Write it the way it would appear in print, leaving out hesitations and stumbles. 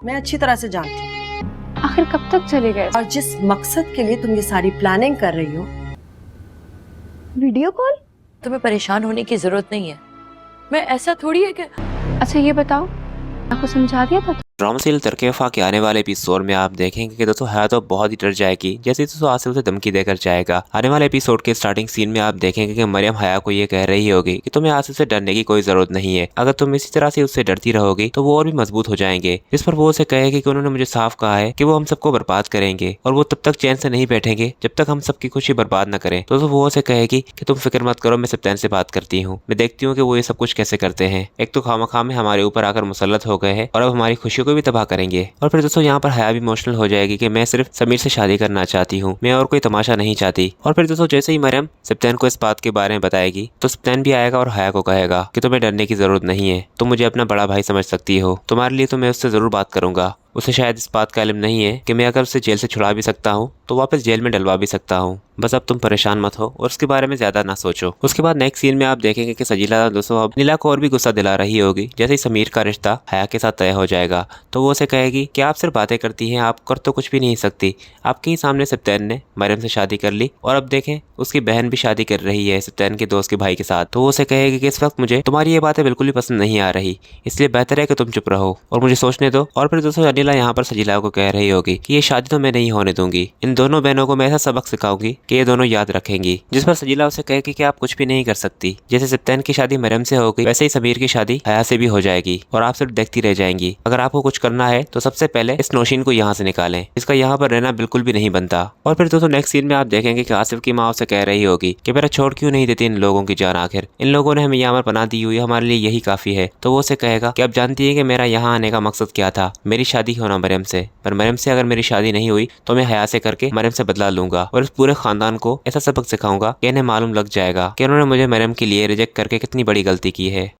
मैं अच्छी तरह से जानती हूँ। आखिर कब तक चले गए? और जिस मकसद के लिए तुम ये सारी प्लानिंग कर रही हो। Video call? तुम्हें परेशान होने की जरूरत नहीं है। मैं ऐसा थोड़ी है कि अच्छा ये बताओ, आपको समझा दिया था? ड्रामा सीरियल तरके-वफा के आने वाले एपिसोड में आप देखेंगे कि दोस्तों हया तो बहुत ही डर जाएगी, जैसे दोस्तों आसिफ उसे धमकी देकर जाएगा। आने वाले एपिसोड के स्टार्टिंग सीन में आप देखेंगे कि मरियम हया को ये कह रही होगी कि तुम्हें आसिफ से डरने की कोई जरूरत नहीं है, अगर तुम इसी तरह से उससे डरती रहोगी तो वो और भी मजबूत हो जाएंगे। जिस पर वो उसे कहेगी कि उन्होंने मुझे साफ कहा है कि वो हम सबको बर्बाद करेंगे और वो तब तक चैन से नहीं बैठेंगे जब तक हम सबकी खुशी बर्बाद न करें। तो वो उसे कहेगी कि तुम फिक्र मत करो, मैं सप्तान से बात करती हूँ, मैं देखती हूँ कि वो ये सब कुछ कैसे करते हैं। एक तो खामखा में हमारे ऊपर आकर मुसल्लत हो गए हैं और अब हमारी खुशियों को भी तबाह करेंगे। और फिर दोस्तों यहाँ पर हया भी इमोशनल हो जाएगी कि मैं सिर्फ समीर से शादी करना चाहती हूँ, मैं और कोई तमाशा नहीं चाहती। और फिर दोस्तों जैसे ही मरियम सप्तान को इस बात के बारे में बताएगी तो सप्तान भी आएगा और हया को कहेगा कि तुम्हें डरने की जरूरत नहीं है, तुम मुझे अपना बड़ा भाई समझ सकती हो, तुम्हारे लिए तो मैं उससे जरूर बात करूंगा। उसे शायद इस बात का इल्म नहीं है कि मैं अगर उसे जेल से छुड़ा भी सकता हूँ तो वापस जेल में डलवा भी सकता हूँ। बस अब तुम परेशान मत हो और उसके बारे में ज्यादा ना सोचो। उसके बाद नेक्स्ट सीन में आप देखेंगे कि सजीला दोस्तों अब नीला को और भी गुस्सा दिला रही होगी जैसे ही समीर का रिश्ता हया के साथ तय हो जाएगा। तो वो उसे कहेगी कि आप सिर्फ बातें करती हैं, आप कर तो कुछ भी नहीं सकती। आपके ही सामने सप्तान ने मरियम से शादी कर ली और अब देखें उसकी बहन भी शादी कर रही है सप्तान के दोस्त के भाई के साथ। तो वो उसे कहेगी कि इस वक्त मुझे तुम्हारी ये बातें बिल्कुल भी पसंद नहीं आ रही, इसलिए बेहतर है कि तुम चुप रहो और मुझे सोचने दो। और फिर दोस्तों अनिला यहाँ पर सजीला को कह रही होगी कि ये शादी तो मैं नहीं होने दूंगी, इन दोनों बहनों को मैं ऐसा सबक सिखाऊंगी कि ये दोनों याद रखेंगी। जिस पर सजीला उसे कहेगी कि आप कुछ भी नहीं कर सकती, जैसे सप्तान की शादी मरियम से हो गई वैसे ही समीर की शादी हया से भी हो जाएगी और आप सिर्फ देखती रह जाएंगी। अगर आपको कुछ करना है तो सबसे पहले इस नौशीन को यहाँ से निकालें, इसका यहाँ पर रहना बिल्कुल भी नहीं बनता। और फिर दोस्तों नेक्स्ट सीन में आप देखेंगे कि आसिफ की माँ उसे कह रही होगी कि मेरा छोड़ क्यों नहीं देती इन लोगों की जान, आखिर इन लोगों ने हमें यहाँ पर पनाह दी हुई, हमारे लिए यही काफी है। तो वो उसे कहेगा कि अब जानती है कि मेरा यहाँ आने का मकसद क्या था, मेरी शादी होना मरियम से, पर मरियम से अगर मेरी शादी नहीं हुई तो मैं हया से करके मरियम से बदला लूंगा और इस पूरे खानदान को ऐसा सबक सिखाऊंगा कि इन्हें मालूम लग जाएगा कि उन्होंने मुझे मरियम के लिए रिजेक्ट करके कितनी बड़ी गलती की है।